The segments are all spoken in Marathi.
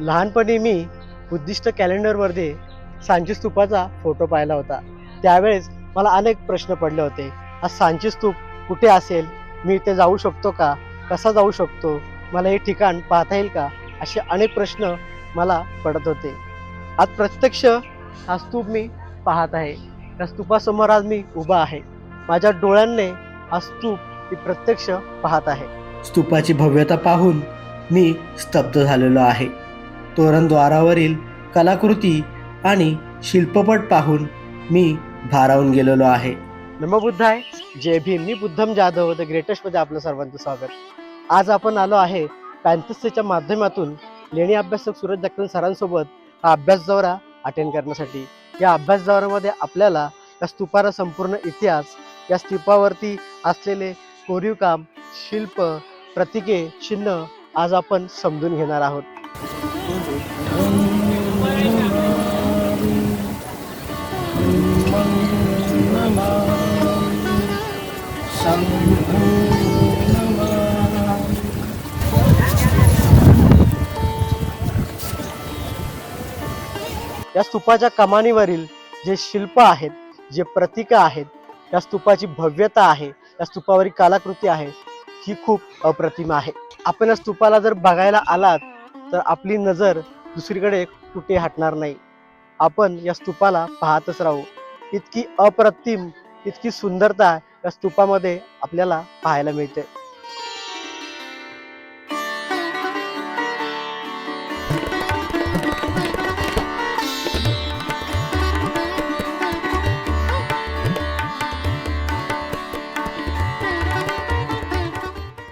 लहानपणी मी बुद्धिस्ट कॅलेंडरमध्ये सांची स्तूपाचा फोटो पाहिला होता. त्यावेळेस मला अनेक प्रश्न पडले होते. हा सांची स्तूप कुठे असेल? मी इथे जाऊ शकतो का? कसा जाऊ शकतो? मला हे ठिकाण पाहता येईल का? असे अनेक प्रश्न मला पडत होते. आज प्रत्यक्ष हा स्तूप मी पाहत आहे. त्या स्तूपासमोर आज मी उभा आहे. माझ्या डोळ्यांनी हा स्तूप मी प्रत्यक्ष पाहत आहे. स्तूपाची भव्यता पाहून मी स्तब्ध झालेलो आहे. तोरणद्वारावरील कलाकृती आणि शिल्पपट पाहून मी भारावून गेलेलो आहे. नमो बुद्धाय, जय भीम. मी बुद्धम जाधव द ग्रेटेस्टमध्ये आपलं सर्वांचं स्वागत. आज आपण आलो आहे पॅन्थसच्या माध्यमातून लेणी अभ्यासक सूरज जगताप सरांसोबत हा अभ्यास दौरा अटेंड करण्यासाठी. या अभ्यास दौऱ्यामध्ये आपल्याला या स्तूपाचा संपूर्ण इतिहास, या स्तूपावरती असलेले कोरीव काम, शिल्प, प्रतीके, चिन्ह आज आपण समजून घेणार आहोत. या स्तूपाच्या कमानीवरील जे शिल्प आहेत, जे प्रतीक आहेत, या स्तूपाची भव्यता आहे, या स्तूपावरील कलाकृती आहे, ही खूप अप्रतिम आहे. आपण या स्तूपाला जर बघायला आलात तर आपली नजर दुसरीकडे कुठे हटणार नाही. आपण या स्तूपाला पाहतच राहू. इतकी अप्रतिम, इतकी सुंदरता या स्तूपामध्ये आपल्याला पाहायला मिळते.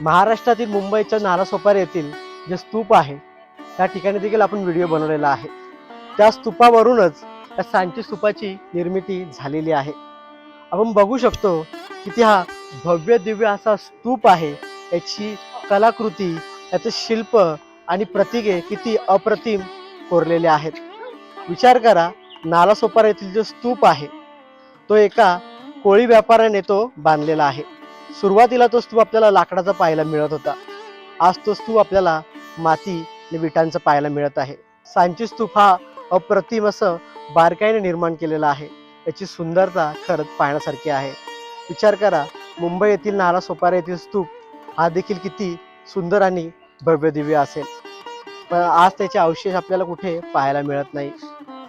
महाराष्ट्रातील मुंबईच्या नालासोपारा येथील जे स्तूप आहे त्या ठिकाणी देखील आपण व्हिडिओ बनवलेला आहे. त्या स्तूपावरूनच त्या सांची स्तूपाची निर्मिती झालेली आहे. आपण बघू शकतो किती हा भव्य दिव्य असा स्तूप आहे. याची कलाकृती, याचे शिल्प आणि प्रतीके किती अप्रतिम कोरलेले आहेत. विचार करा, नालासोपारा येथील जो स्तूप आहे तो एका कोळी व्यापाऱ्याने तो बांधलेला आहे. सुरुवातीला तो स्तूप आपल्याला लाकडाचा पाहायला मिळत होता. आज तो स्तूप आपल्याला माती आणि विटांचा पाहायला मिळत आहे. सांची स्तूप हा अप्रतिम असं बारकाईने निर्माण केलेला आहे. याची सुंदरता खरंच पाहण्यासारखी आहे. विचार करा, मुंबई येथील नालासोपारा येथील स्तूप हा देखील किती सुंदर आणि भव्य दिव्य असेल, पण आज त्याचे अवशेष आपल्याला कुठे पाहायला मिळत नाही.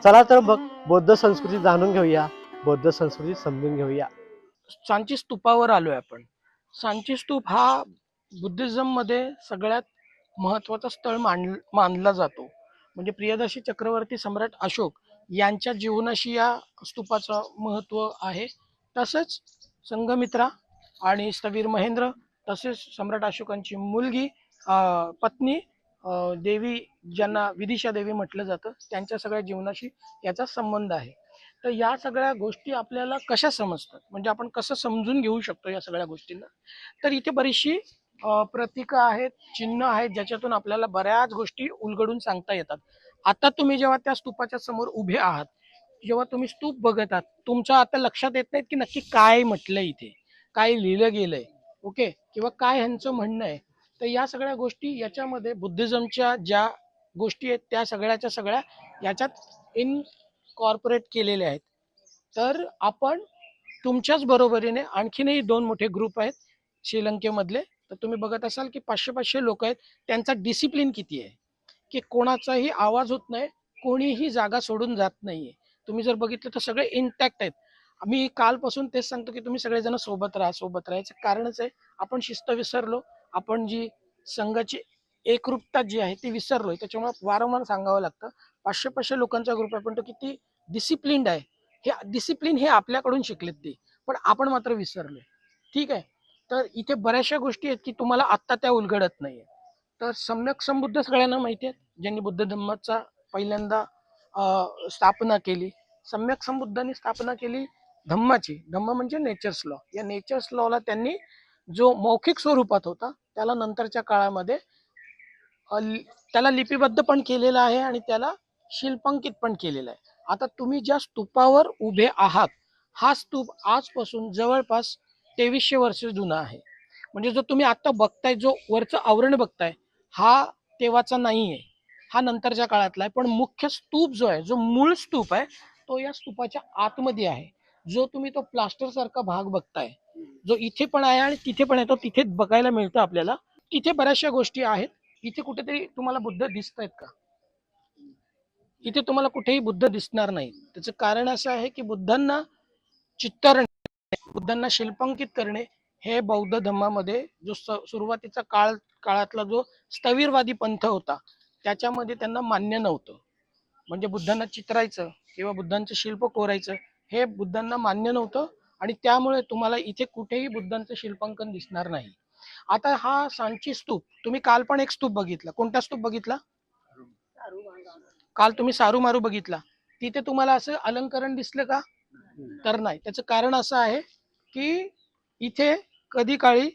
चला तर मग बौद्ध संस्कृती जाणून घेऊया, बौद्ध संस्कृती समजून घेऊया. सांची स्तूपावर आलोय आपण. सांची स्तूप हा बुद्धिझम मध्ये सगळ्यात महत्वाचा स्थळ मानला जातो. म्हणजे प्रियदर्शी चक्रवर्ती सम्राट अशोक यांच्या जीवनाशी या स्तूपाचं महत्व आहे. तसंच संघमित्रा आणि स्थवीर महेंद्र, तसेच सम्राट अशोकांची मुलगी पत्नी देवी, ज्यांना विदिशा देवी म्हटलं जातं, त्यांच्या सगळ्या जीवनाशी याचा संबंध आहे. तर या सगळ्या गोष्टी आपल्याला कशा समजतात, म्हणजे आपण कसं समजून घेऊ शकतो या सगळ्या गोष्टींना, तर इथे बरीचशी प्रतीक आहेत, चिन्ह आहेत, ज्याच्यातून आपल्याला बऱ्याच गोष्टी उलगडून सांगता येतात. आता तुम्ही जेव्हा त्या स्तूपाच्या समोर उभे आहात, जेव्हा तुम्ही स्तूप बघत आहात, तुमच्या आता लक्षात येत नाहीत की नक्की काय म्हटलंय इथे, काय लिहिलं गेलंय, ओके, किंवा काय ह्यांचं म्हणणं आहे. तर या सगळ्या गोष्टी याच्यामध्ये बुद्धिझमच्या ज्या गोष्टी आहेत त्या सगळ्याच्या सगळ्या याच्यात कॉर्पोरेट केलेले आहेत. तर आपण तुमच्याच बरोबरीने आणखीनही दोन मोठे ग्रुप आहेत श्रीलंकेमधले. तर तुम्ही बघत असाल की 500-500 लोक आहेत. त्यांचा डिसिप्लिन किती आहे, की कोणाचाही आवाज होत नाही, कोणीही जागा सोडून जात नाहीये. तुम्ही जर बघितलं तर सगळे इंटॅक्ट आहेत. आम्ही कालपासून तेच सांगतो की तुम्ही सगळेजण सोबत राहा, सोबत राहायचं कारणच आहे आपण शिस्त विसरलो, आपण जी संघाची एकरूपता जी आहे ती विसरलोय. त्याच्यामुळे वारंवार सांगावं लागतं. 500-500 लोकांचा ग्रुप आहे, पण तो किती डिसिप्लिन्ड आहे. हे डिसिप्लिन हे आपल्याकडून शिकलेत ते, पण आपण मात्र विसरलोय. ठीक आहे. तर इथे बऱ्याचशा गोष्टी आहेत की तुम्हाला आत्ता त्या उलगडत नाहीये. तर सम्यक संबुद्ध सगळ्यांना माहिती आहेत, ज्यांनी बुद्ध धम्माचा पहिल्यांदा स्थापना केली. सम्यक संबुद्धांनी स्थापना केली धम्माची. धम्म म्हणजे नेचर्स लॉ. या नेचर्स लॉला त्यांनी जो मौखिक स्वरूपात होता त्याला नंतरच्या काळामध्ये त्याला लिपिबद्ध पण केलेलं आहे आणि त्याला शिल्पांकित पण केलेलं आहे. आता तुम्ही ज्या स्तूपावर उभे आहात, हा स्तूप आजपासून जवळपास 2300 वर्ष जुना आहे. म्हणजे जो तुम्ही आता बघताय, जो वरचं आवरण बघताय, हा तेव्हाचा नाही आहे. हा नंतरच्या काळातला आहे. पण मुख्य स्तूप जो आहे, जो मूळ स्तूप आहे, तो या स्तूपाच्या आतमध्ये आहे. जो तुम्ही तो प्लास्टर सारखा भाग बघताय, जो इथे पण आहे आणि तिथे पण आहे, तो तिथे बघायला मिळतं आपल्याला. तिथे बऱ्याचशा गोष्टी आहेत. इथे कुठेतरी तुम्हाला बुद्ध दिसत आहेत का? इथे तुम्हाला कुठेही बुद्ध दिसणार नाही. त्याचं कारण असं आहे की बुद्धांना चित्रण, बुद्धांना शिल्पांकित करणे हे बौद्ध धर्मामध्ये जो सुरुवातीचा काळातला जो स्थविरवादी पंथ होता, त्याच्यामध्ये त्यांना मान्य नव्हतं. म्हणजे बुद्धांना चित्रायचं किंवा बुद्धांचं शिल्प कोरायचं हे बुद्धांना मान्य नव्हतं, आणि त्यामुळे तुम्हाला इथे कुठेही बुद्धांचं शिल्पांकन दिसणार नाही. आता हा सांची स्तूप, तुम्ही काल पण एक स्तूप बघितला. कोणता स्तूप बघितला? काल तुम्ही सारू मारू बघितला. तिथे तुम्हाला असं अलंकरण दिसलं का? तर नाही. त्याचं कारण असं आहे की इथे कधी काळी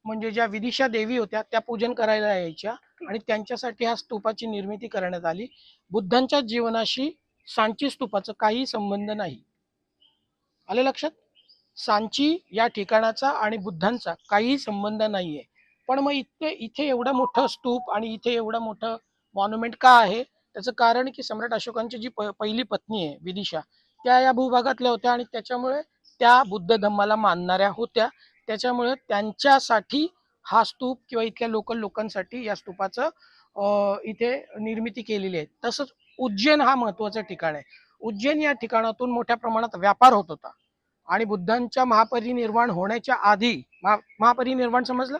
म्हणजे ज्या विदिशा देवी होत्या त्या पूजन करायला यायच्या, आणि त्यांच्यासाठी ह्या स्तूपाची निर्मिती करण्यात आली. बुद्धांच्या जीवनाशी सांची स्तूपाचा काही संबंध नाही. आले लक्षात? सांची या ठिकाणाचा आणि बुद्धांचा काही संबंध नाहीये. पण मग इथे इथे एवढं मोठं स्तूप आणि इथे एवढं मोठं मॉन्युमेंट का आहे? त्याचं कारण की सम्राट अशोकांची जी पहिली पत्नी आहे विदिशा, त्या या भूभागातल्या होत्या आणि त्याच्यामुळे त्या बुद्ध धम्माला मानणाऱ्या होत्या. त्याच्यामुळे त्यांच्यासाठी हा स्तूप किंवा इथल्या लोकल लोकांसाठी या स्तूपाचं इथे निर्मिती केलेली आहे. तसंच उज्जैन हा महत्वाचं ठिकाण आहे. उज्जैन या ठिकाणातून मोठ्या प्रमाणात व्यापार होत होता, आणि बुद्धांच्या महापरिनिर्वाण होण्याच्या आधी, महापरिनिर्वाण समजलं?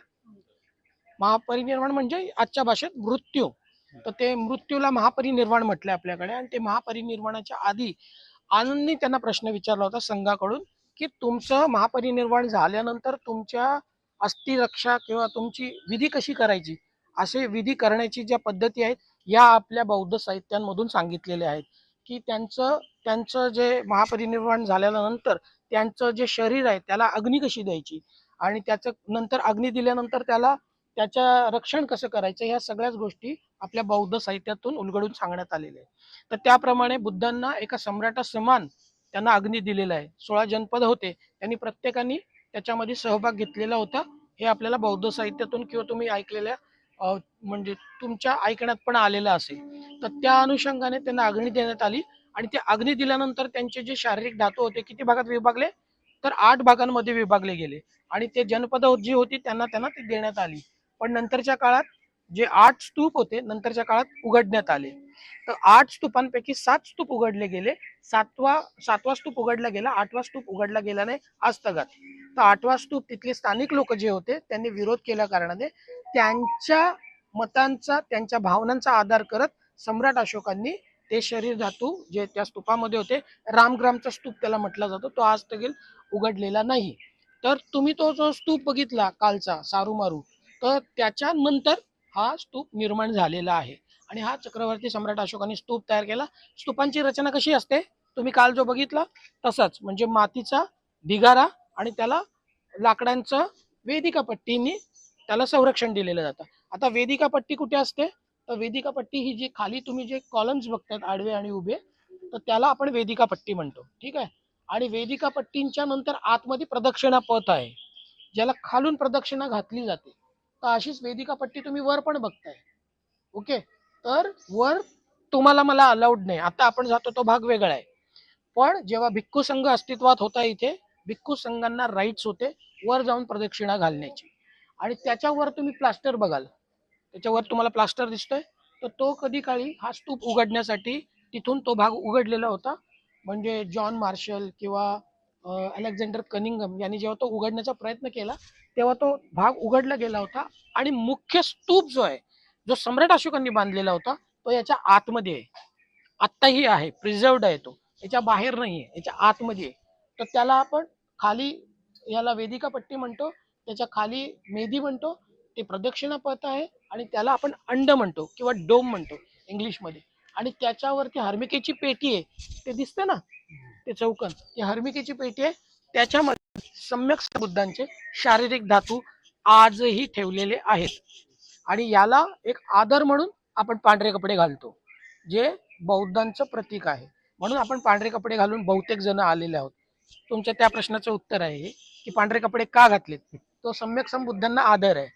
महापरिनिर्वाण म्हणजे आजच्या भाषेत मृत्यू. तर ते मृत्यूला महापरिनिर्वाण म्हटलंय आपल्याकडे. आणि ते महापरिनिर्वाणाच्या आधी आनंदनी त्यांना प्रश्न विचारला होता संघाकडून, की तुमचं महापरिनिर्वाण झाल्यानंतर तुमच्या अस्थिरक्षा किंवा तुमची विधी कशी करायची, असे विधी करण्याची ज्या पद्धती आहेत या आपल्या बौद्ध साहित्यांमधून सांगितलेल्या आहेत. की त्यांचं त्यांचं जे महापरिनिर्वाण झाल्यानंतर त्यांचं जे शरीर आहे त्याला अग्नी कशी द्यायची, आणि त्याचं नंतर अग्नी दिल्यानंतर त्याला त्याचं रक्षण कसं करायचं, ह्या सगळ्याच गोष्टी आपल्या बौद्ध साहित्यातून उलगडून सांगण्यात आलेल्या आहे. तर त्याप्रमाणे बुद्धांना एका सम्राटासमान त्यांना अग्नी दिलेला आहे. 16 जनपद होते, त्यांनी प्रत्येकाने त्याच्यामध्ये सहभाग घेतलेला होता. हे आपल्याला बौद्ध साहित्यातून किंवा तुम्ही ऐकलेल्या म्हणजे तुमच्या ऐकण्यात पण आलेलं असेल. तर त्या अनुषंगाने त्यांना अग्नी देण्यात आली, आणि ते अग्नी दिल्यानंतर त्यांचे जे शारीरिक धातू होते किती भागात विभागले? तर 8 भागांमध्ये विभागले गेले, आणि ते जनपद जी होती त्यांना त्यांना ती देण्यात आली. पण नंतरच्या काळात जे 8 स्तूप होते नंतरच्या काळात उघडण्यात आले. तर 8 स्तूपांपैकी 7 स्तूप उघडले गेले. सातवा स्तूप उघडला गेला, 8वा स्तूप उघडला गेला नाही आजतगात. तर 8वा स्तूप तिथले स्थानिक लोक जे होते त्यांनी विरोध केल्या कारणाने त्यांच्या मतांचा, त्यांच्या भावनांचा आधार करत सम्राट अशोकांनी ते शरीर धातू जे त्या स्तूपामध्ये होते, रामग्रामचा स्तूप त्याला म्हटला जातो, तो आज तक उघडलेला नाही. तर तुम्ही तो जो स्तूप बघितला कालचा सारूमारू, तर त्याच्यानंतर हा स्तूप निर्माण झालेला आहे. आणि हा चक्रवर्ती सम्राट अशोकाने स्तूप तयार केला. स्तूपांची रचना कशी असते? तुम्ही काल जो बघितला तसाच, म्हणजे मातीचा ढिगारा आणि त्याला लाकडांचं वेदिका पट्टीने त्याला संरक्षण दिलेलं जातं. आता वेदिका पट्टी कुठे असते? तर वेदिका पट्टी ही जी खाली तुम्ही जे कॉलम्स बघतायत आडवे आणि उभे, तर त्याला आपण वेदिका पट्टी म्हणतो. ठीक आहे. आणि वेदिका पट्टींच्या नंतर आतमध्ये प्रदक्षिणा पथ आहे, ज्याला खालून प्रदक्षिणा घातली जाते. तर अशीच वेदिका पट्टी तुम्ही वर पण बघताय. ओके. तर वर तुम्हाला मला अलाउड नाही, आता आपण जातो तो भाग वेगळा आहे. पण जेव्हा भिक्खू संघ अस्तित्वात होता इथे, भिक्खू संघांना राईट्स होते वर जाऊन प्रदक्षिणा घालण्याची. आणि त्याच्यावर तुम्ही प्लास्टर बघाल, त्याच्यावर तुम्हाला प्लास्टर दिसतोय, तर तो कधी काळी हा स्तूप उघडण्यासाठी तिथून तो भाग उघडलेला होता. म्हणजे जॉन मार्शल किंवा अलेक्झांडर कनिंगम यांनी जेव्हा तो उघडण्याचा प्रयत्न केला तेव्हा तो भाग उघडला गेला होता. आणि मुख्य स्तूप जो आहे, जो सम्राट अशोकांनी बांधलेला होता, तो याच्या आतमध्ये आहे. आत्ताही आहे, प्रिझर्वड आहे तो, याच्या बाहेर नाहीये, याच्या आतमध्ये आहे. तर त्याला आपण खाली, याला वेदिका पट्टी म्हणतो, त्याच्या खाली मेदी म्हणतो, ते प्रदक्षिणा पथ आहे, आणि त्याला आपण अंड म्हणतो किंवा डोम म्हणतो इंग्लिशमध्ये. आणि त्याच्यावरती हर्मिकेची पेटी आहे, ते दिसतं ना ते चौकन, ती हर्मिकेची पेटी आहे. त्याच्यामध्ये सम्यक बुद्धांचे शारीरिक धातू आजही ठेवलेले आहेत. आणि याला एक आदर म्हणून आपण पांढरे कपडे घालतो, जे बौद्धांचं प्रतीक आहे. म्हणून आपण पांढरे कपडे घालून बहुतेक जण आलेले आहोत. तुमच्या त्या प्रश्नाचं उत्तर आहे हे, की पांढरे कपडे का घातलेत? तो सम्यक बुद्धांना आदर आहे.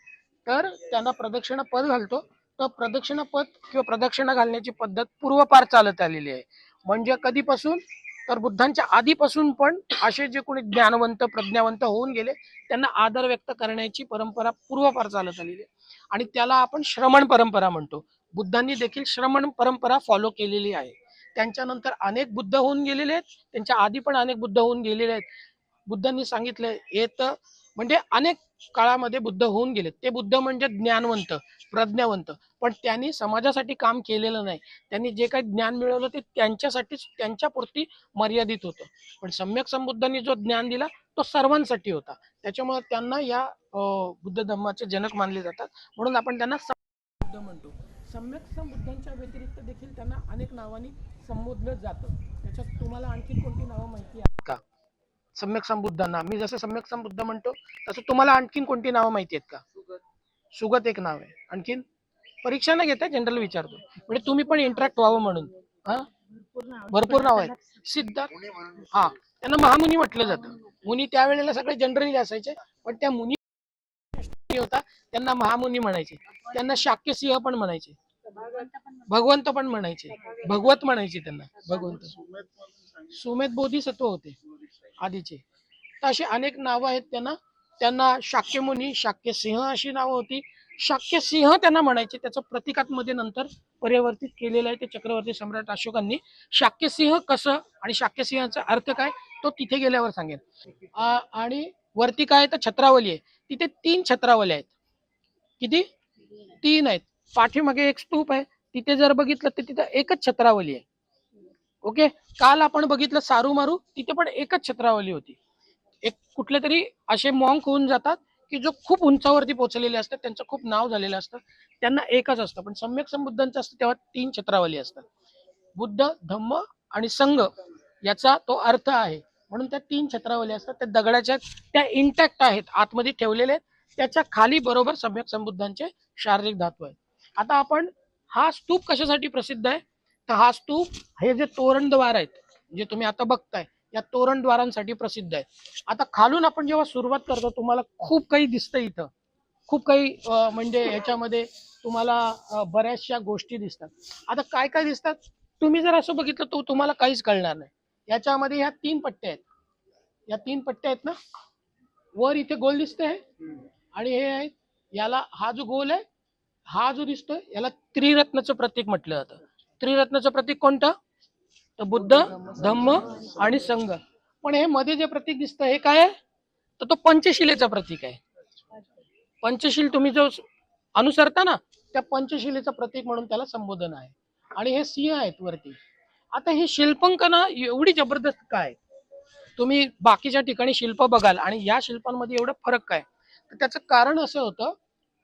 तर त्यांना प्रदक्षिणा पद घालतो, तर प्रदक्षिणा पथ किंवा प्रदक्षिणा घालण्याची पद्धत पूर्वपार चालत आलेली आहे. म्हणजे कधीपासून, तर बुद्धांच्या आधीपासून पण असे जे कोणी ज्ञानवंत प्रज्ञावंत होऊन गेले त्यांना आदर व्यक्त करण्याची परंपरा पूर्वपार चालत आलेली आहे. आणि त्याला आपण श्रमण परंपरा म्हणतो. बुद्धांनी देखील श्रमण परंपरा फॉलो केलेली आहे. त्यांच्यानंतर अनेक बुद्ध होऊन गेलेले आहेत, त्यांच्या आधी पण अनेक बुद्ध होऊन गेलेले आहेत. बुद्धांनी सांगितलंय येत म्हणजे अनेक काळामध्ये बुद्ध होऊन गेले. ते बुद्ध म्हणजे ज्ञानवंत प्रज्ञावंत, पण त्यांनी समाजासाठी काम केलेलं नाही. त्यांनी जे काही ज्ञान मिळवलं ते त्यांच्यासाठीच त्यांच्यापुरती मर्यादित होतं. पण सम्यक संबुद्धांनी जो ज्ञान दिला तो सर्वांसाठी होता. त्याच्यामुळे त्यांना या बुद्ध धर्माचे जनक मानले जातात. म्हणून आपण त्यांना बुद्ध म्हणतो. सम्यक संबुद्धांच्या व्यतिरिक्त देखील त्यांना अनेक नावांनी संबोधलं जातं. त्याच्यात तुम्हाला आणखी कोणती नावं माहिती आहेत का? सम्यक संबुद्धांना मी जसं सम्यक संबुद्ध म्हणतो तसं तुम्हाला आणखीन कोणती नावं माहिती आहेत का? सुगत एक नाव आहे. आणखीन परीक्षा न घेता जनरल विचारतो, म्हणजे तुम्ही पण इंटरॅक्ट व्हावं म्हणून. हा, भरपूर नाव आहेत. सिद्धार्थ, हा, त्यांना महामुनी म्हटलं जातं. मुनी त्यावेळेला सगळे जनरली असायचे, पण त्या मुनी होता त्यांना महामुनी म्हणायचे. त्यांना शाक्य सिंह पण म्हणायचे, भगवंत पण म्हणायचे, भगवत म्हणायचे त्यांना. भगवंत सुमेध बोधिसत्व होते आधीचे. तर अशी अनेक नावं आहेत त्यांना. त्यांना शाक्यमुनी शाक्य सिंह अशी नावं होती. शाक्य सिंह त्यांना म्हणायचे. त्याचं प्रतिकात्मध्ये नंतर परिवर्तित केलेलं आहे ते चक्रवर्ती सम्राट अशोकांनी. शाक्य सिंह कसं आणि शाक्य सिंहाचा अर्थ काय तो तिथे गेल्यावर सांगेन. आणि वरती काय तर छत्रावली आहे. तिथे 3 छत्रावल्या आहेत. किती? 3 आहेत. पाठीमागे एक स्तूप आहे, तिथे जर बघितलं तर तिथे एकच छत्रावली आहे. ओके, काल आपण बघितलं सारू मारू, तिथे पण एकच छत्रावली होती. एक कुठले तरी असे मॉन्क होऊन जातात की जो खूप उंचावरती पोहोचलेले असतात, त्यांचं खूप नाव झालेलं असतं, त्यांना एकच असतं. पण सम्यक संबुद्धांचं असतं तेव्हा 3 छत्रावली असतात. बुद्ध धम्म आणि संघ याचा तो अर्थ आहे. म्हणून त्या 3 छत्रावली असतात. त्या दगडाच्या त्या इंटॅक्ट आहेत, आतमध्ये ठेवलेले आहेत. त्याच्या खाली बरोबर सम्यक संबुद्धांचे शारीरिक धातू आहेत. आता आपण हा स्तूप कशासाठी प्रसिद्ध आहे? तर हा स्तूप हे जे तोरणद्वार आहेत जे तुम्ही आता बघताय या तोरणद्वारांसाठी प्रसिद्ध आहे. आता खालून आपण जेव्हा सुरुवात करतो तुम्हाला खूप काही दिसतं इथं. खूप काही म्हणजे याच्यामध्ये तुम्हाला बऱ्याचशा गोष्टी दिसतात. आता काय काय दिसतात तुम्ही जर असं बघितलं तर तुम्हाला काहीच कळणार नाही. याच्यामध्ये ह्या 3 पट्ट्या आहेत. या 3 पट्ट्या आहेत ना, वर इथे गोल दिसतंय आणि हे आहेत. याला हा जो गोल आहे हा जो दिसतोय याला त्रिरत्नाचं प्रतीक म्हटलं जातं. त्रिरत्नाचं प्रतीक कोणतं? तर बुद्ध धम्म आणि संघ. पण हे मध्ये जे प्रतीक दिसतं हे काय आहे? तर तो पंचशिलेचं प्रतीक आहे. पंचशील तुम्ही जो अनुसरता ना त्या पंचशिलेचं प्रतीक म्हणून त्याला संबोधन आहे. आणि हे सिंह आहेत वरती. आता ही शिल्पांकन एवढी जबरदस्त काय? तुम्ही बाकीच्या ठिकाणी शिल्प बघाल आणि या शिल्पांमध्ये एवढं फरक काय? तर त्याचं कारण असं होतं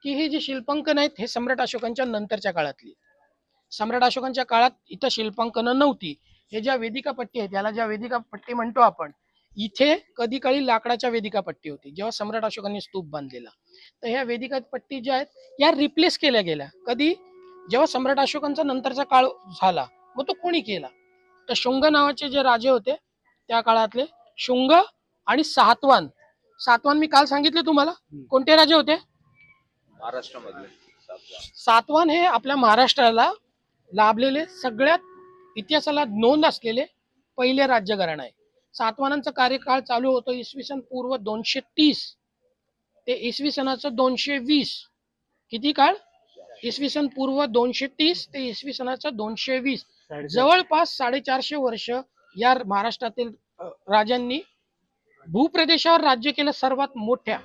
की हे जे शिल्पांकन आहेत हे सम्राट अशोकांच्या नंतरच्या काळातली. सम्राट अशोकांच्या काळात इथं शिल्पांकनं नव्हती. हे ज्या वेदिका पट्टी आहेत याला ज्या वेदिका पट्टी म्हणतो आपण, इथे कधी काळी लाकडाच्या वेदिका पट्टी होती जेव्हा सम्राट अशोकांनी स्तूप बांधलेला. तर ह्या वेदिका पट्टी ज्या आहेत या रिप्लेस केल्या गेल्या. कधी? जेव्हा सम्राट अशोकांचा नंतरचा काळ झाला. मग तो कोणी केला? तर शुंग नावाचे जे राजे होते त्या काळातले शुंग आणि सातवाहन. सातवाहन मी काल सांगितले तुम्हाला कोणते राजे होते? महाराष्ट्रामध्ये सातवाहन हे आपल्या महाराष्ट्राला लाभलेले सगळ्यात इतिहासाला नोंद असलेले पहिले राज्यघराणं आहे. सातवाहनांचा कार्यकाळ चालू होतो इसवी सन पूर्व 230 ते इसवी सनाचं 220. किती काळ? इसवी सन पूर्व 230 ते इसवी सनाचं 220. जवळपास 450 वर्ष या महाराष्ट्रातील राजांनी भूप्रदेशावर राज्य केलं. सर्वात मोठ्या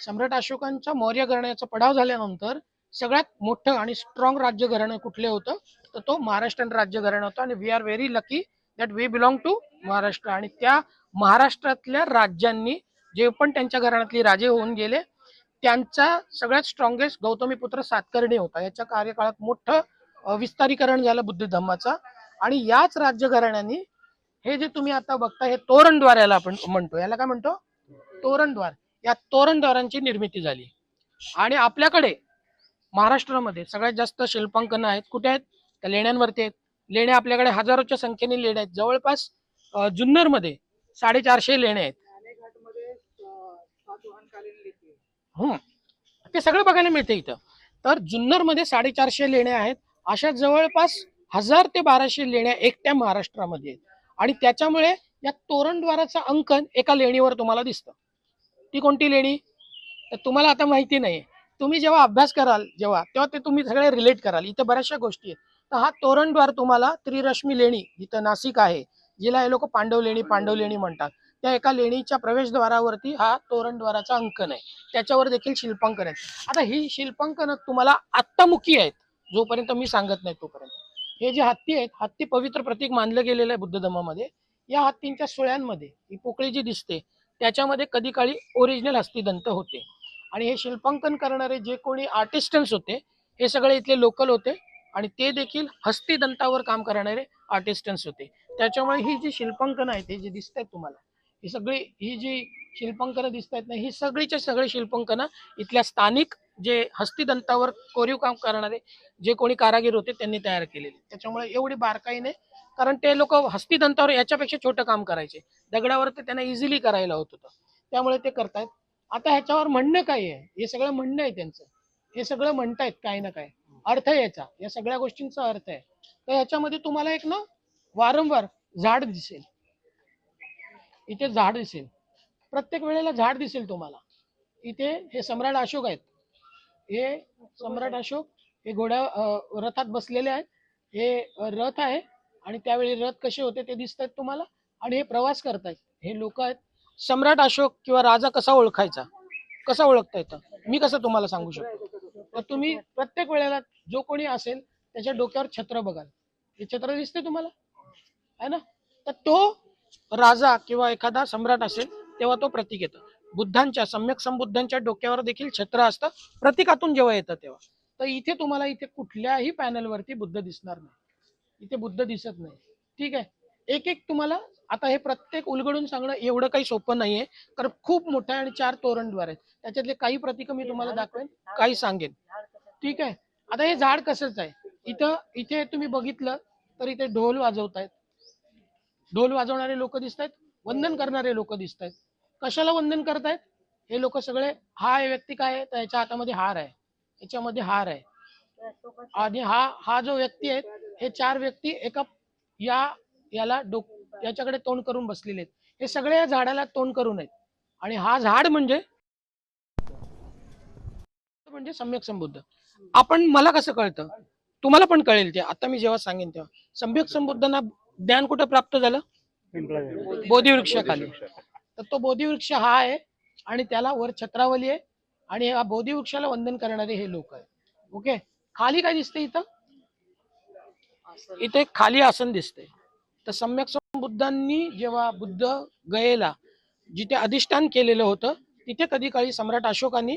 सम्राट अशोकांच्या मौर्य घराण्याचा पडाव झाल्यानंतर सगळ्यात मोठं आणि स्ट्रॉंग राज्य घराणं कुठले होतं तर तो महाराष्ट्रीयन राज्य घराणं होतं. आणि we are very lucky that we belong to Maharashtra. आणि त्या महाराष्ट्रातल्या राज्यांनी जे पण त्यांच्या घराण्यातली राजे होऊन गेले त्यांचा सगळ्यात स्ट्रॉंगेस्ट गौतमीपुत्र सातकर्णी होता. याच्या कार्यकाळात मोठं विस्तारीकरण झालं बुद्ध धर्माचा. आणि याच राज्य घराण्याने हे जे तुम्ही आता बघता हे तोरणद्वार याला आपण म्हणतो. याला काय म्हणतो? तोरणद्वार. या तोरणद्वारांची निर्मिती झाली. आणि आपल्याकडे महाराष्ट्रामध्ये सगळ्यात जास्त शिल्पांकन आहेत कुठे आहेत? त्या लेण्यांवरती आहेत. लेण्या आपल्याकडे हजारोच्या संख्येने लेण्या आहेत. जवळपास जुन्नरमध्ये 450 लेण्या आहेत. ते सगळं बघायला मिळते इथं. तर जुन्नरमध्ये 450 लेण्या आहेत. अशा जवळपास 1000 ते 1200 लेण्या एकट्या महाराष्ट्रामध्ये आहेत. आणि त्याच्यामुळे या तोरणद्वाराचं अंकन एका लेणीवर तुम्हाला दिसतं. ती कोणती लेणी तर तुम्हाला आता माहिती नाही. तुम्ही जेव्हा अभ्यास कराल तेव्हा ते तुम्ही सगळे रिलेट कराल. इथे बऱ्याचशा गोष्टी आहेत. तर हा तोरणद्वार तुम्हाला त्रिरश्मी लेणी जिथं नाशिक आहे, जिला हे लोक पांडव लेणी म्हणतात, त्या एका लेणीच्या प्रवेशद्वारावरती हा तोरणद्वाराचा अंकन आहे. त्याच्यावर देखील शिल्पांकन आहे. आता ही शिल्पांकन तुम्हाला आत्तामुखी आहेत जोपर्यंत मी सांगत नाही तोपर्यंत. हे जे हत्ती आहेत, हत्ती पवित्र प्रतीक मानलं गेलेलं आहे बुद्ध धर्मामध्ये. या हत्तींच्या सुळ्यांमध्ये ही पोकळी जी दिसते त्याच्यामध्ये कधी काळी ओरिजिनल हस्तिदंत होते. आणि हे शिल्पांकन करणारे जे कोणी आर्टिस्टन्स होते हे सगळे इथले लोकल होते आणि ते देखील हस्तिदंतावर काम करणारे आर्टिस्टन्स होते. त्याच्यामुळे ही जी शिल्पांकन आहेत हे जे दिसत आहेत तुम्हाला, ही जी शिल्पांकनं दिसत आहेत ना, ही सगळीच्या सगळी शिल्पांकनं इथल्या स्थानिक जे हस्तिदंतावर कोरीव काम करणारे जे कोणी कारागीर होते त्यांनी तयार केलेले. त्याच्यामुळे एवढी बारकाईने, कारण ते लोक हस्तिदंतावर याच्यापेक्षा छोटं काम करायचे, दगडावर ते त्यांना इझिली करायला होत होतं, त्यामुळे ते करतायत. आता ह्याच्यावर म्हणणं काय आहे, हे सगळं म्हणणं आहे त्यांचं, हे सगळं म्हणतायत काही ना काय अर्थ आहे याचा, या सगळ्या गोष्टींचा अर्थ आहे. तर ह्याच्यामध्ये तुम्हाला एक ना वारंवार झाड दिसेल, इथे झाड दिसेल, प्रत्येक वेळेला झाड दिसेल तुम्हाला. इथे हे सम्राट अशोक आहेत, हे सम्राट अशोक हे रथात बसलेले आहेत. हे रथ आहे आणि त्यावेळी रथ कसे होते ते दिसत आहेत तुम्हाला. आणि हे प्रवास करतायत हे लोक आहेत. सम्राट अशोक किंवा राजा कसा ओळखायचा, कसं ओळखता येतं, मी कसं तुम्हाला सांगू शकतो. तर तुम्ही प्रत्येक वेळेला जो कोणी असेल त्याच्या डोक्यावर छत्र बघाल, हे छत्र दिसते तुम्हाला आहे ना, तर तो राजा किंवा एखादा सम्राट असेल तेव्हा तो प्रतीक येतं. बुद्धांच्या सम्यक संबुद्धांच्या डोक्यावर देखील छत्र असतं प्रतीकातून जेव्हा येतं तेव्हा. तर इथे तुम्हाला इथे कुठल्याही पॅनलवरती बुद्ध दिसणार नाही, इथे बुद्ध दिसत नाही. ठीक आहे, एक एक तुम्हाला आता हे प्रत्येक उलगडून सांगणं एवढं काही सोपं नाहीये, कारण खूप मोठं आहे आणि 4 तोरणद्वार आहेत. त्याच्यातले काही प्रतीक मी तुम्हाला दाखवेन, काही सांगेन. ठीक आहे, आता हे झाड कसंच आहे. इथे तुम्ही बघितलं तर इथे ढोल वाजवतायत, ढोल वाजवणारे लोक दिसत आहेत, वंदन करणारे लोक दिसत आहेत. कशाला वंदन करतायत हे लोक सगळे. हा व्यक्ती काय आहे तर याच्या हातामध्ये हार आहे, याच्यामध्ये हार आहे. आणि हा जो व्यक्ती आहे, हे 4 व्यक्ती एका याच्याकडे तोंड करून बसलेले आहेत. हे सगळे या झाडाला तोंड करून आहेत. आणि हा झाड म्हणजे सम्यक संबुद्ध. मला कसं कळतं, तुम्हाला पण कळेल ते आता मी जेव्हा सांगेन तेव्हा. सम्यक संबुद्धांना ज्ञान कुठे प्राप्त झालं, बोधिवृक्षाखाली. तर तो बोधिवृक्ष हा आहे आणि त्याला वर छत्रावली आहे आणि या बोधिवृक्षाला वंदन करणारे हे लोक आहेत. ओके, खाली काय दिसते इथं, इथे खाली आसन दिसते. तर सम्यक संबुद्धांनी जेव्हा बुद्ध गयेला जिथे अधिष्ठान केलेलं होतं तिथे कधी काळी सम्राट अशोकांनी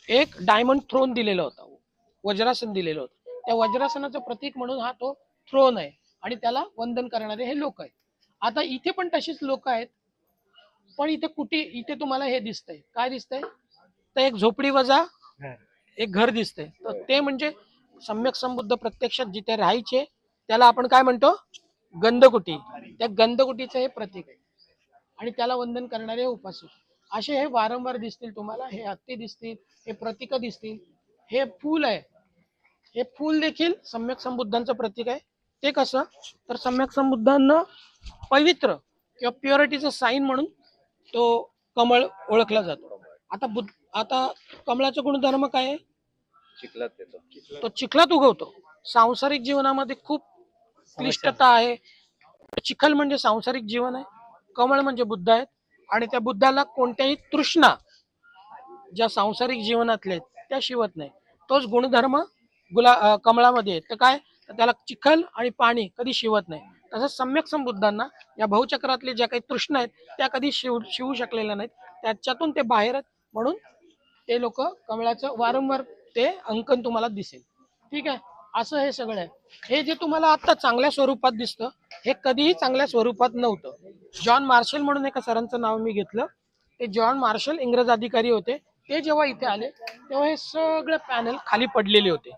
एक डायमंड थ्रोन दिलेलं होतं, वज्रासन दिलेलं होतं. त्या वज्रासनाचं प्रतीक म्हणून हा तो थ्रोन आहे आणि त्याला वंदन करणारे हे लोक आहेत. आता इथे पण तशीच लोक आहेत, पण इथे तुम्हाला हे दिसतंय, काय दिसतंय तर एक झोपडी वजा एक घर दिसतंय. तर ते म्हणजे सम्यक संबुद्ध प्रत्यक्षात जिथे राहायचे त्याला आपण काय म्हणतो, गंधकुटी. त्या गंधकुटीचं हे प्रतीक आहे आणि त्याला वंदन करणारे उपासक. असे हे वारंवार दिसतील तुम्हाला. हे हत्ती दिसतील, हे प्रतीक दिसतील, हे फूल आहे, हे फूल देखील सम्यक संबुद्धांचं प्रतीक आहे. ते कसं तर सम्यक संबुद्धांना पवित्र किंवा प्युरिटीचं साईन म्हणून तो कमळ ओळखला जातो. आता कमळाचा गुणधर्म काय आहे, चिखलात येतो, तो चिखलात उगवतो. सांसारिक जीवनामध्ये खूप क्लिष्टता आहे. चिखल म्हणजे सांसारिक जीवन आहे, कमळ म्हणजे बुद्ध आहेत आणि त्या बुद्धाला कोणत्याही तृष्णा ज्या सांसारिक जीवनातल्या आहेत त्या शिवत नाही. तोच गुणधर्म कमळामध्ये आहे. तर काय तर त्याला चिखल आणि पाणी कधी शिवत नाही. तसंच सम्यक संबुद्धांना या भाऊचक्रातले ज्या काही तृष्णा आहेत त्या कधी शिवू शकलेल्या नाहीत, त्याच्यातून ते बाहेर आहेत. म्हणून ते लोक कमळाचं वारंवार ते अंकन तुम्हाला दिसेल. ठीक आहे, असं हे सगळं आहे. हे जे तुम्हाला आता चांगल्या स्वरूपात दिसतं हे कधीही चांगल्या स्वरूपात नव्हतं. जॉन मार्शल म्हणून एका सरांचं नाव मी घेतलं. ते जॉन मार्शल इंग्रज अधिकारी होते. ते जेव्हा इथे आले तेव्हा हे सगळे पॅनल खाली पडलेले होते,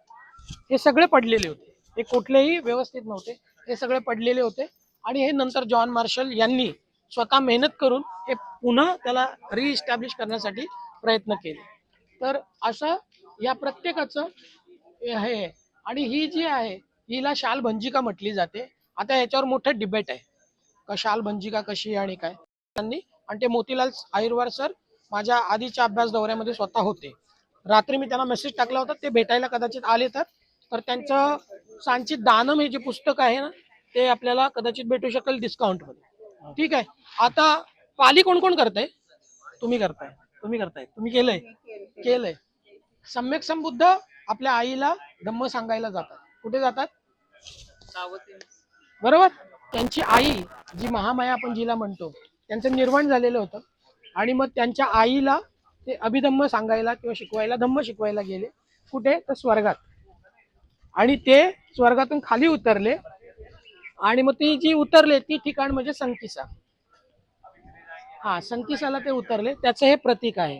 हे सगळे पडलेले होते, हे कुठलेही व्यवस्थित नव्हते, हे सगळे पडलेले होते. आणि हे नंतर जॉन मार्शल यांनी स्वतः मेहनत करून हे पुन्हा त्याला रिइस्टॅब्लिश करण्यासाठी प्रयत्न केले. तर असं या प्रत्येकाचं हे आहे. आणि ही जी आहे हिला शालभंजिका म्हटली जाते. आता याच्यावर मोठं डिबेट आहे का शालभंजिका कशी आहे आणि काय त्यांनी. आणि ते मोतीलाल आयुर्वार सर माझ्या आधीच्या अभ्यास दौऱ्यामध्ये स्वतः होते. रात्री मी त्यांना मेसेज टाकला होता, ते भेटायला कदाचित आले तर त्यांचं सांचित दानम हे जे पुस्तक आहे ना ते आपल्याला कदाचित भेटू शकेल डिस्काउंट मध्ये. ठीक आहे. आता पाली कोण कोण करताय? तुम्ही करताय. तुम्ही केलंय. केलंय. सम्यक संबुद्ध आपल्या आईला धम्म सांगायला जातात. कुठे जातात? बरोबर. त्यांची आई जी महामाया आपण जिला म्हणतो त्यांचं निर्माण झालेलं होतं. आणि मग त्यांच्या आईला ते अभिधम्म सांगायला किंवा शिकवायला धम्म शिकवायला गेले. कुठे? तर स्वर्गात. आणि ते स्वर्गातून खाली उतरले. आणि मग ती जी उतरले ती ठिकाण म्हणजे संकिसा. हा, संकिसाला ते उतरले, त्याचं हे प्रतीक आहे.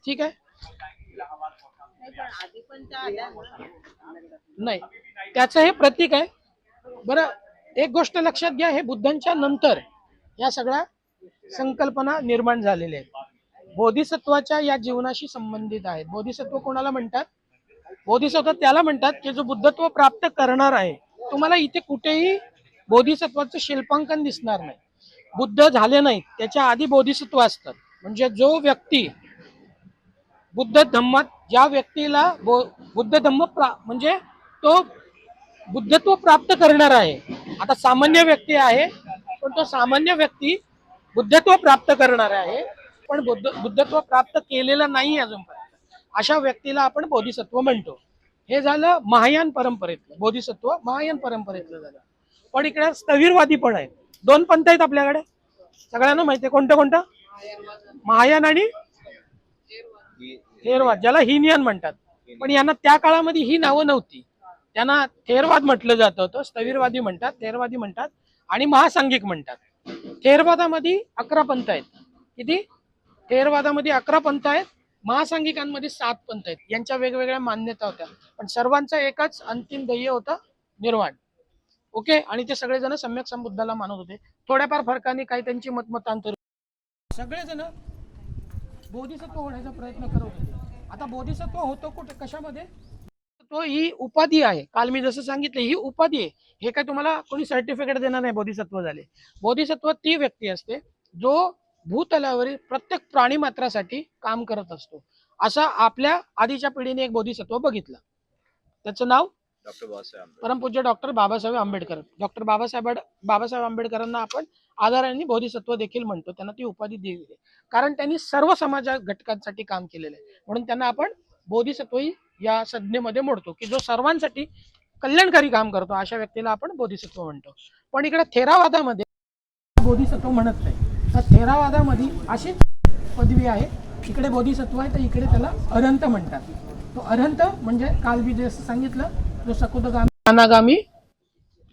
ठीक आहे. नाही, त्याचं हे प्रतीक आहे. बरं, एक गोष्ट लक्षात घ्या, हे बुद्धांच्या नंतर या सगळ्या संकल्पना निर्माण झालेल्या आहेत. बोधिसत्वाच्या या जीवनाशी संबंधित आहेत. बोधिसत्व कोणाला म्हणतात? बोधिसत्व त्याला म्हणतात की जो बुद्धत्व प्राप्त करणार आहे. तुम्हाला इथे कुठेही बोधिसत्वाचं शिल्पांकन दिसणार नाही. बुद्ध झाले नाहीत त्याच्या आधी बोधिसत्व असतात. म्हणजे जो व्यक्ती बुद्ध धम्मात, ज्या व्यक्तीला बुद्ध धम्म म्हणजे तो बुद्धत्व प्राप्त करणार आहे. आता सामान्य व्यक्ती आहे पण तो सामान्य व्यक्ती बुद्धत्व प्राप्त करणार आहे पण बुद्धत्व प्राप्त केलेलं नाही अजूनपर्यंत. अशा व्यक्तीला आपण बोधिसत्व म्हणतो. हे झालं महायान परंपरेतलं बोधिसत्व, महायान परंपरेतलं झालं. पण इकडे स्थविरवादी पण आहेत. दोन पंथ आहेत आपल्याकडे, सगळ्यांना माहिती आहे. कोणतं कोणतं? महायान आणि थेरवाद, ज्याला हिनयान म्हणतात. पण यांना त्या काळामध्ये ही नावं नव्हती. त्यांना थेरवाद म्हटलं जात होतं. स्थविरवादी म्हणतात, थेरवादी म्हणतात आणि महासांघिक म्हणतात. थेरवादामध्ये 11 पंथ आहेत. किती? थेरवादामध्ये 11 पंथ आहेत. महासांघिकांमध्ये 7 पंथ आहेत. यांच्या वेगवेगळ्या मान्यता होत्या पण सर्वांचा एकच अंतिम ध्येय होता, निर्वाण. ओके. आणि ते सगळेजण सम्यक संबुद्धाला मानत होते. थोड्याफार फरकाने काही त्यांची मतमतांतर. सगळेजण बोधिसत्व होण्याचा प्रयत्न करत होते. आता बोधिसत्व होतो कुठे, कशामध्ये? तो ही उपाधी आहे. काल मी जसं सांगितलं ही उपाधी आहे. हे काय तुम्हाला कोणी सर्टिफिकेट देणार नाही बोधिसत्व झाले. बोधिसत्व ती व्यक्ती असते जो भूतलावरील प्रत्येक प्राणी मात्रासाठी काम करत असतो. असा आपल्या आधीच्या पिढीने एक बोधिसत्व बघितलं. त्याचं नाव डॉक्टर बाबासाहेब आंबेडकर. परमपूज्य डॉक्टर बाबासाहेब आंबेडकर. डॉक्टर बाबासाहेब आंबेडकरांना आपण आदराने बोधिसत्व देखील म्हणतो. त्यांना ती उपाधी दिली आहे कारण त्यांनी सर्व समाज घटकांसाठी काम केलेलं आहे. म्हणून त्यांना आपण बोधिसत्व या संज्ञेमध्ये मोडतो की जो सर्वांसाठी कल्याणकारी काम करतो. अशा व्यक्तीला आपण बोधिसत्व म्हणतो. पण इकडे थेरावादामध्ये बोधिसत्व म्हणत नाही. तर थेरावादामध्ये अशी पदवी आहे. इकडे बोधिसत्व आहे तर इकडे त्याला अरहंत म्हणतात. तो अरहंत म्हणजे काल मी जसं सांगितलं, जो सकुदगामी अनागामी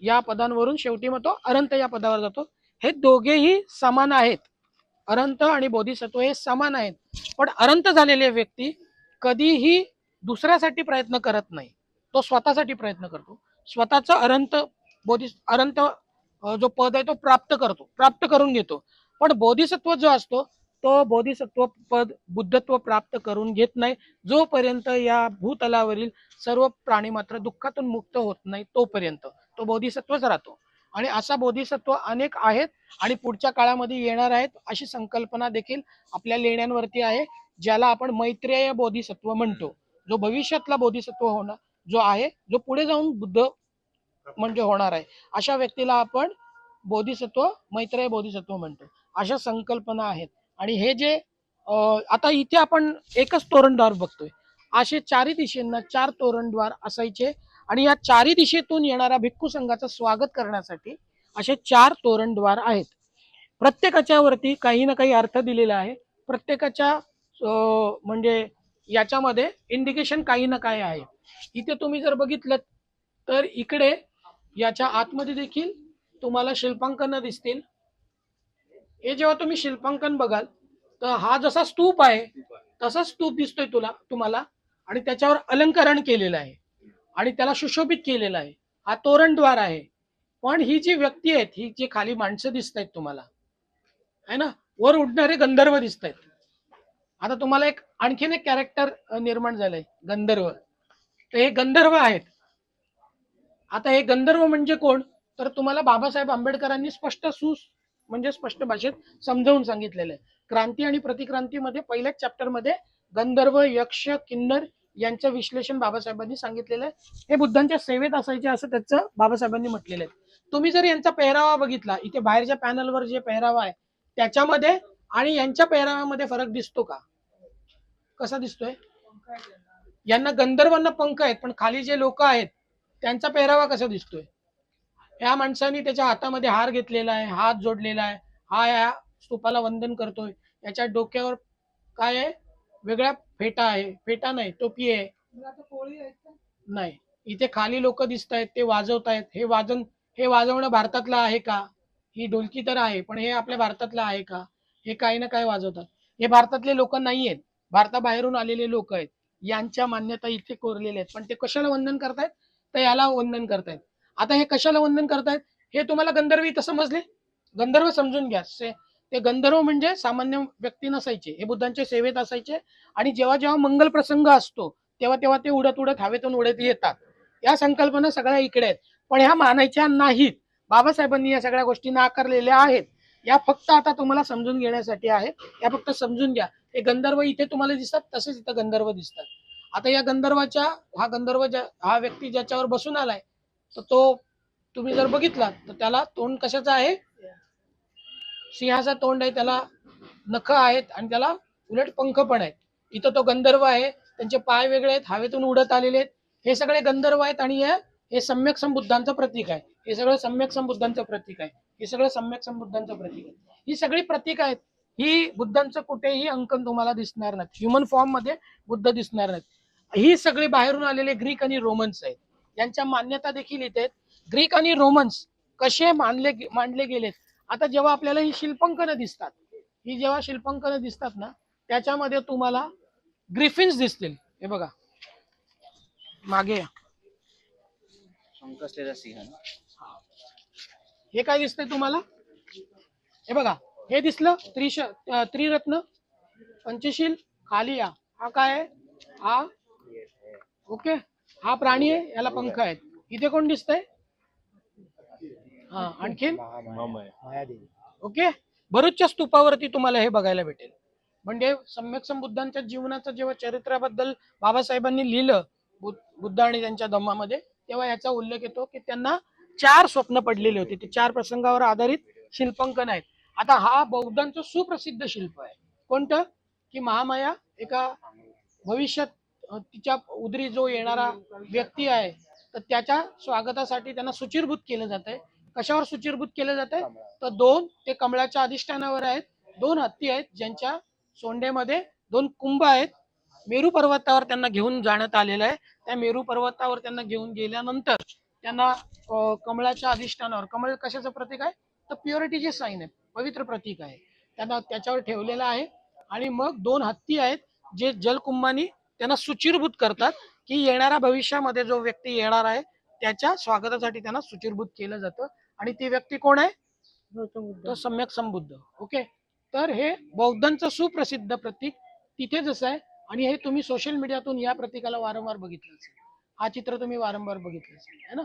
या पदांवरून शेवटी मग तो अरहंत या पदावर जातो. हे दोघेही समान आहेत. अरहंत आणि बोधिसत्व हे समान आहेत. पण अरहंत झालेले व्यक्ती कधीही दुसऱ्यासाठी प्रयत्न करत नाही. तो स्वतःसाठी प्रयत्न करतो. स्वतःचा अरहंत जो पद आहे तो प्राप्त करून घेतो. पण बोधिसत्व जो असतो तो बोधिसत्व पद बुद्धत्व प्राप्त करून घेत नाही जोपर्यंत या भूतलावरील सर्व प्राणी मात्र दुःखातून मुक्त होत नाही तोपर्यंत तो बोधिसत्वच राहतो. आणि असा बोधिसत्व अनेक आहेत आणि पुढच्या काळामध्ये येणार आहेत. अशी संकल्पना देखील आपल्या लेण्यांवरती आहे, ज्याला आपण मैत्रेय बोधिसत्व म्हणतो. जो भविष्यातला बोधिसत्व होणार जो आहे, जो पुढे जाऊन बुद्ध म्हणजे होणार आहे, अशा व्यक्तीला आपण बोधिसत्व, मैत्रेय बोधिसत्व म्हणतो. अशा संकल्पना आहेत. आणि हे जे आता इथे आपण एकच तोरणद्वार बघतोय, असे चारी दिशेंना 4 तोरणद्वार असायचे. आणि या चारी दिशेतून येणाऱ्या भिक्खू संघाचं स्वागत करण्यासाठी असे 4 तोरणद्वार आहेत. प्रत्येकाच्या वरती काही ना काही अर्थ दिलेला आहे. प्रत्येकाच्या म्हणजे याच्यामध्ये इंडिकेशन काही ना काही आहे. इथे तुम्ही जर बघितलं तर इकडे याच्या आतमध्ये देखील तुम्हाला शिल्पांकन दिसतील. हे जेव्हा तुम्ही शिल्पांकन बघाल तर हा जसा स्तूप आहे तसा स्तूप दिसतोय तुम्हाला. आणि त्याच्यावर अलंकरण केलेलं आहे आणि त्याला सुशोभित केलेलं आहे. हा तोरणद्वार आहे. पण ही जी व्यक्ती आहेत, ही जी खाली माणसं दिसत आहेत तुम्हाला, आहे ना, वर उडणारे गंधर्व दिसत आहेत. आता तुम्हाला एक आणखीन एक कॅरेक्टर निर्माण झालंय, गंधर्व. तर हे गंधर्व आहेत. आता हे गंधर्व म्हणजे कोण, तर तुम्हाला बाबासाहेब आंबेडकरांनी म्हणजे स्पष्ट भाषेत समजावून सांगितलेलं आहे. क्रांती आणि प्रतिक्रांतीमध्ये पहिल्याच चॅप्टर मध्ये गंधर्व, यक्ष, किन्नर यांचं विश्लेषण बाबासाहेबांनी सांगितलेलं आहे. हे बुद्धांच्या सेवेत असायचे असं त्याचं बाबासाहेबांनी म्हटलेलं आहे. तुम्ही जर यांचा पेहरावा बघितला, इथे बाहेरच्या पॅनलवर जे पेहरावा आहे त्याच्यामध्ये आणि यांच्या पेहराव्यामध्ये फरक दिसतो का? कसा दिसतोय? यांना गंधर्वांना पंख आहेत, पण खाली जे लोक आहेत त्यांचा पेहरावा कसा दिसतोय? या माणसाने त्याच्या हातामध्ये हार घेतलेला आहे, हात जोडलेला आहे, हा या स्तूपाला वंदन करतोय. याच्या डोक्यावर काय आहे? वेगळ्या फेटा आहे, फेटा नाही, टोपी आहे. नाही, इथे खाली लोक दिसत आहेत, ते वाजवत आहेत. हे वाजवणं भारतातलं आहे का? ही ढोलकी तर आहे, पण हे आपल्या भारतातलं आहे का? हे काही ना काही वाजवतात. हे भारतातले लोक नाही आहेत, भारताबाहेरून आलेले लोक आहेत. यांच्या मान्यता इथे कोरलेल्या आहेत. पण ते कशाला वंदन करतायत? तर याला वंदन करतायत. आता हे कशाला वंदन करतायत हे तुम्हाला गंधर्व इथं समजले? गंधर्व समजून घ्या. ते गंधर्व म्हणजे सामान्य व्यक्ती नसायचे, हे बुद्धांच्या सेवेत असायचे. आणि जेव्हा जेव्हा मंगल प्रसंग असतो तेव्हा तेव्हा ते उडत उडत हवेतून उडत येतात. या संकल्पना सगळ्या इकडे आहेत, पण ह्या मानायच्या नाहीत. बाबासाहेबांनी या सगळ्या गोष्टी नाकारलेल्या आहेत. या फक्त आता तुम्हाला समजून घेण्यासाठी आहेत. या फक्त समजून घ्या. हे गंधर्व इथे तुम्हाला दिसतात, तसेच इथं गंधर्व दिसतात. आता या गंधर्वाच्या हा व्यक्ती ज्याच्यावर बसून आलाय, तर तो तुम्ही जर बघितला तर त्याला तोंड कशाचं आहे? सिंहाचा तोंड आहे, त्याला नख आहेत आणि त्याला उलट पंख पण आहेत. इथं तो गंधर्व आहे, त्यांचे पाय वेगळे आहेत, हवेतून उडत आलेले आहेत. हे सगळे गंधर्व आहेत आणि हे सम्यक संबुद्धांचं प्रतीक आहे. हे सगळं सम्यक संबुद्धांचं प्रतीक आहे. ही सगळी प्रतीक आहेत. ही बुद्धांचं कुठेही अंकन तुम्हाला दिसणार नाही, ह्युमन फॉर्म मध्ये बुद्ध दिसणार नाहीत. ही सगळी बाहेरून आलेले ग्रीक आणि रोमन्स आहेत. यांच्या मान्यता देखील इथे आहेत. ग्रीक आणि रोमन्स कसे मांडले गेलेत. आता जेव्हा आपल्याला ही शिल्पांकनं दिसतात ना, त्याच्यामध्ये तुम्हाला ग्रिफिन्स दिसतील. हे बघा मागे या. शंख असलेला सिंह ना? हे काय दिसतंय तुम्हाला? हे बघा, हे दिसलं त्रिरत्न पंचशील. खाली या. हा काय आहे? हा ओके, हा प्राणी आहे, याला पंख आहेत. इथे कोण दिसतंय? हा, आणखीन मायादेवी. ओके. भरूचच्या स्तूपावरती तुम्हाला हे बघायला भेटेल. म्हणजे सम्यक संबुद्धांच्या जीवनाचं जेव्हा चरित्राबद्दल बाबासाहेबांनी लिहिलं बुद्ध आणि त्यांच्या धम्मामध्ये, तेव्हा याचा उल्लेख येतो की त्यांना 4 स्वप्न पडलेले होते. ते 4 प्रसंगावर आधारित शिल्पांकन आहेत. आता हा बौद्धांचं सुप्रसिद्ध शिल्प आहे. कोणतं? की महामाया एका भविष्यात तिच्या उदरी जो येणारा व्यक्ती आहे, तर त्याच्या स्वागतासाठी त्यांना सुचिरभूत केलं जात आहे. कशावर सुचिरभूत केलं जात आहे? तर 2 ते कमळाच्या अधिष्ठानावर आहेत. 2 हत्ती आहेत, ज्यांच्या सोंडेमध्ये 2 कुंभ आहेत. मेरू पर्वतावर त्यांना घेऊन जाण्यात आलेलं आहे. त्या मेरू पर्वतावर त्यांना घेऊन गेल्यानंतर त्यांना कमळाच्या अधिष्ठानावर, कमळ कशाचं प्रतीक आहे? तर प्युरिटीचे साईन आहे, पवित्र प्रतीक आहे. त्यांना त्याच्यावर ठेवलेलं आहे. आणि मग 2 हत्ती आहेत, जे जलकुंभानी त्यांना सुचिरभूत करतात की येणाऱ्या भविष्यामध्ये जो व्यक्ती येणार आहे त्याच्या स्वागतासाठी त्यांना सुचिरभूत केलं जातं. आणि ती व्यक्ती कोण आहे? तो सम्यक संबुद्ध. ओके. तर हे बौद्धांचं सुप्रसिद्ध प्रतीक तिथेच असं आहे. आणि हे तुम्ही सोशल मीडियातून या प्रतीकाला वारंवार बघितलं असेल. हा चित्र तुम्ही वारंवार बघितलं असेल, है ना?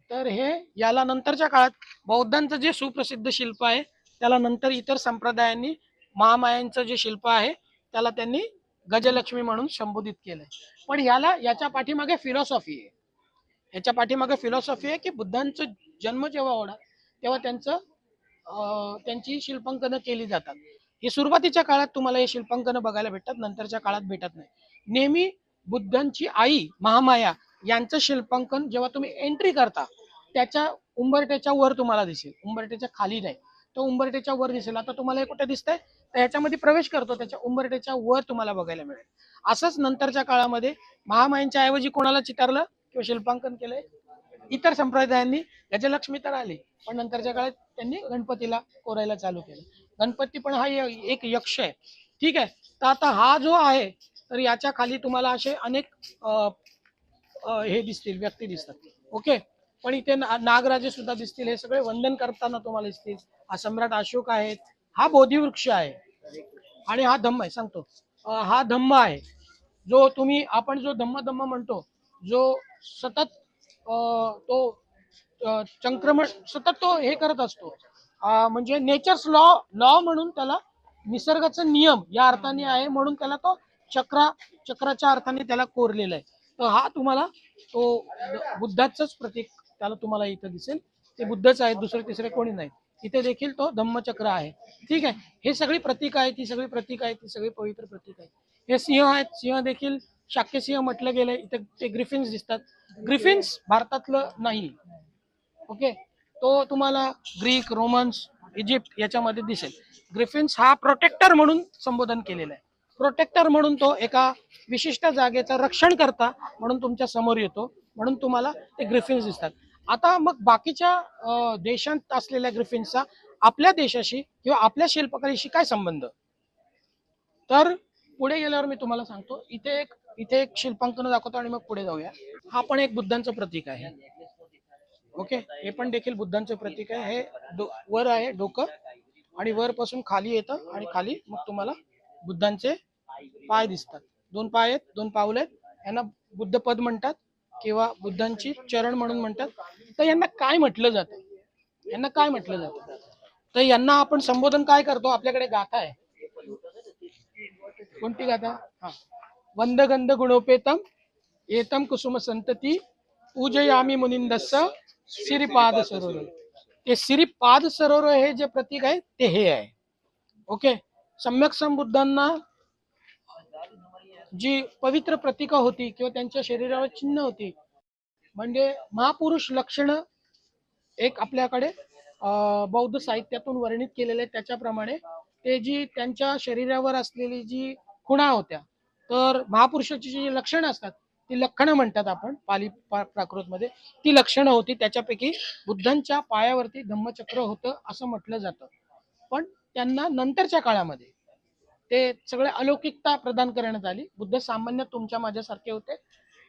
तर हे याला नंतरच्या काळात बौद्धांचं जे सुप्रसिद्ध शिल्प आहे त्याला नंतर इतर संप्रदायांनी महामायांचं जे शिल्प आहे त्याला त्यांनी गजलक्ष्मी म्हणून संबोधित केलंय. पण याच्या पाठीमागे फिलॉसॉफी आहे. याच्या पाठीमागे फिलॉसॉफी आहे की बुद्धांचं जन्म जेव्हा होणार तेव्हा त्यांची शिल्पांकनं केली जातात. हे सुरुवातीच्या काळात तुम्हाला हे शिल्पांकनं बघायला भेटतात, नंतरच्या काळात भेटत नाही. नेहमी बुद्धांची आई महामाया यांचं शिल्पांकन जेव्हा तुम्ही एंट्री करता त्याच्या उंबरट्याच्या वर तुम्हाला दिसेल, उंबरट्याच्या खाली नाही, तो उंबरट्याच्या वर दिसेल. आता तुम्हाला हे कुठे दिसतंय? तर ह्याच्यामध्ये प्रवेश करतो त्याच्या उंबरट्याच्या वर तुम्हाला बघायला मिळेल. असंच नंतरच्या काळामध्ये महामायांच्या ऐवजी कोणाला चितारलं किंवा शिल्पांकन केलंय? इतर संप्रदायांनी. गजलक्ष्मी तर आली, पण नंतरच्या काळात त्यांनी गणपतीला कोरायला चालू केलं. गणपती पण हा एक यक्ष आहे. ठीक आहे. तर आता हा जो आहे, तर याच्या खाली तुम्हाला असे अनेक हे दिसतील, व्यक्ती दिसतात. ओके. पण इथे नागराजे सुद्धा दिसतील. हे सगळे वंदन करताना तुम्हाला दिसतील. हा सम्राट अशोक आहेत. हा बोधिवृक्ष आहे. आणि हा धम्म आहे, सांगतो. हा धम्म आहे, जो तुम्ही आपण जो धम्म म्हणतो, जो सतत तो संक्रमण सतत तो हे करत असतो. म्हणजे नेचर्स लॉ लॉ म्हणून त्याला, निसर्गाचा नियम या अर्थाने आहे, म्हणून त्याला तो चक्राच्या अर्थाने त्याला कोरलेला आहे. तर हा तुम्हाला तो बुद्धाचंच प्रतीक त्याला तुम्हाला इथं दिसेल. ते बुद्धच आहेत, दुसरे तिसरे कोणी नाही. इथे देखील तो धम्मचक्र आहे. ठीक आहे. हे सगळी प्रतीक आहे, ती सगळी प्रतीक आहे, ती सगळी पवित्र प्रतीक आहे. हे सिंह आहेत, सिंह देखील शाक्य सिंह म्हटलं गेलंय. इथे ते ग्रिफिन्स दिसतात. ग्रिफिन्स भारतातलं नाही. ओके. तो तुम्हाला ग्रीक, रोमन्स, इजिप्त याच्यामध्ये दिसेल. ग्रिफिन्स हा प्रोटेक्टर म्हणून संबोधन केलेलं आहे. प्रोटेक्टर म्हणून तो एका विशिष्ट जागेचं रक्षण करता म्हणून तुमच्या समोर येतो, म्हणून तुम्हाला ते ग्रिफिन्स दिसतात. आता मग बाकीच्या देशांत असलेल्या ग्रिफिन्सचा आपल्या देशाशी किंवा आपल्या शिल्पकलेशी काय संबंध? तर पुढे गेल्यावर मी तुम्हाला सांगतो. इथे एक शिल्पांकन दाखवतो आणि मग पुढे जाऊया. हा पण एक बुद्धांचं प्रतीक आहे. ओके. हे पण देखील बुद्धांचं प्रतीक आहे. हे वर आहे डोकं, आणि वरपासून खाली येतं, आणि खाली मग तुम्हाला बुद्धांचे पाय दिसतात. 2 पाय आहेत, 2 पाऊल आहेत. यांना बुद्धपद म्हणतात किंवा बुद्धांची चरण म्हणून म्हणतात. तर यांना काय म्हटलं जातं? यांना काय म्हटलं जातं? तर यांना आपण संबोधन काय करतो? आपल्याकडे गाथा आहे. कोणती गाथा? हा, वंदगंध गुणोपेतम एतम कुसुम संतती पूजयामी मुनिंदस्स श्रीपाद सरोवर. ते श्रीपाद सरोवर हे जे प्रतीक आहे ते हे आहे. ओके. सम्यक संबुद्धांना जी पवित्र प्रतीका होती किंवा त्यांच्या शरीरावर चिन्ह होती, म्हणजे महापुरुष लक्षण एक आपल्याकडे बौद्ध साहित्यातून वर्णित केलेले आहे. त्याच्याप्रमाणे ते जी त्यांच्या शरीरावर असलेली जी खुणा होत्या, तर महापुरुषाची जी लक्षणं असतात ती लक्षणं म्हणतात आपण पाली प्राकृतमध्ये. ती लक्षणं होती. त्याच्यापैकी बुद्धांच्या पायावरती धम्मचक्र होतं असं म्हटलं जातं. पण त्यांना नंतरच्या काळामध्ये ते सगळे अलौकिकता प्रदान करण्यात आली. बुद्ध सामान्य तुमच्या माझ्यासारखे होते.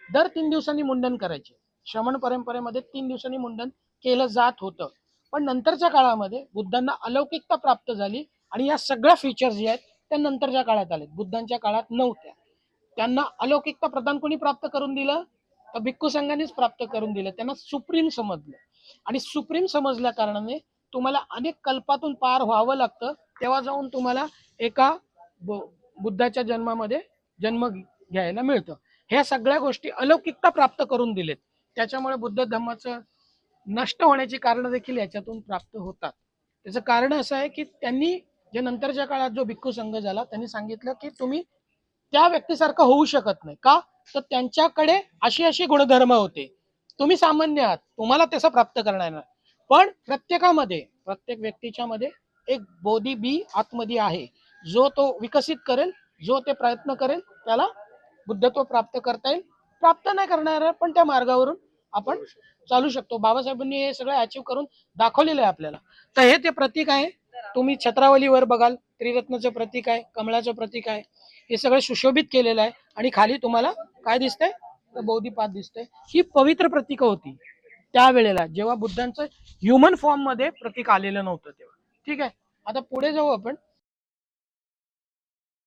दर 3 दिवसांनी मुंडन करायचे. श्रमण परंपरेमध्ये 3 दिवसांनी मुंडन केलं जात होतं. पण नंतरच्या काळामध्ये बुद्धांना अलौकिकता प्राप्त झाली आणि या सगळ्या फीचर्स जे आहेत त्या नंतरच्या काळात आलेत. बुद्धांच्या काळात नव्हत्या. त्यांना अलौकिकता प्रदान कोणी प्राप्त करून दिलं? तर भिक्खू संघानेच प्राप्त करून दिलं. त्यांना सुप्रीम समजलं, आणि सुप्रीम समजल्या कारणाने तुम्हाला अनेक कल्पातून पार व्हावं लागतं, तेव्हा जाऊन तुम्हाला एका बुद्धाच्या जन्मामध्ये जन्म घ्यायला मिळतं. ह्या सगळ्या गोष्टी अलौकिकता प्राप्त करून दिलेत. त्याच्यामुळे बुद्ध धम्माचं नष्ट होण्याची कारण देखील याच्यातून प्राप्त होतात. त्याचं कारण असं आहे की त्यांनी जे नंतरच्या काळात जो भिक्खू संघ झाला, त्यांनी सांगितलं की तुम्ही त्या व्यक्तीसारखं होऊ शकत नाही. का? तर त्यांच्याकडे अशी अशी गुणधर्म होते. तुम्ही सामान्य आहात, तुम्हाला त्याचं प्राप्त करणार नाही. पण प्रत्येक व्यक्तीच्या मध्ये एक बोधी बी आतमध्ये आहे, जो तो विकसित करेल, जो ते प्रयत्न करेल त्याला बुद्धत्व प्राप्त करता येईल. प्राप्त नाही करणार पण त्या मार्गावरून आपण चालू शकतो. बाबासाहेबांनी हे सगळं अचीव करून दाखवलेलं आहे आपल्याला. तर हे ते प्रतीक आहे. तुम्ही छत्रावलीवर बघाल, त्रिरत्नाचं प्रतीक आहे, कमळाचं प्रतीक आहे. हे सगळं सुशोभित केलेलं आहे. आणि खाली तुम्हाला काय दिसतंय? तर बोधिपाद दिसतंय. ही पवित्र प्रतीक होती त्यावेळेला, जेव्हा बुद्धांचं ह्युमन फॉर्म मध्ये प्रतीक आलेलं नव्हतं तेव्हा. ठीक आहे. आता पुढे जाऊ आपण.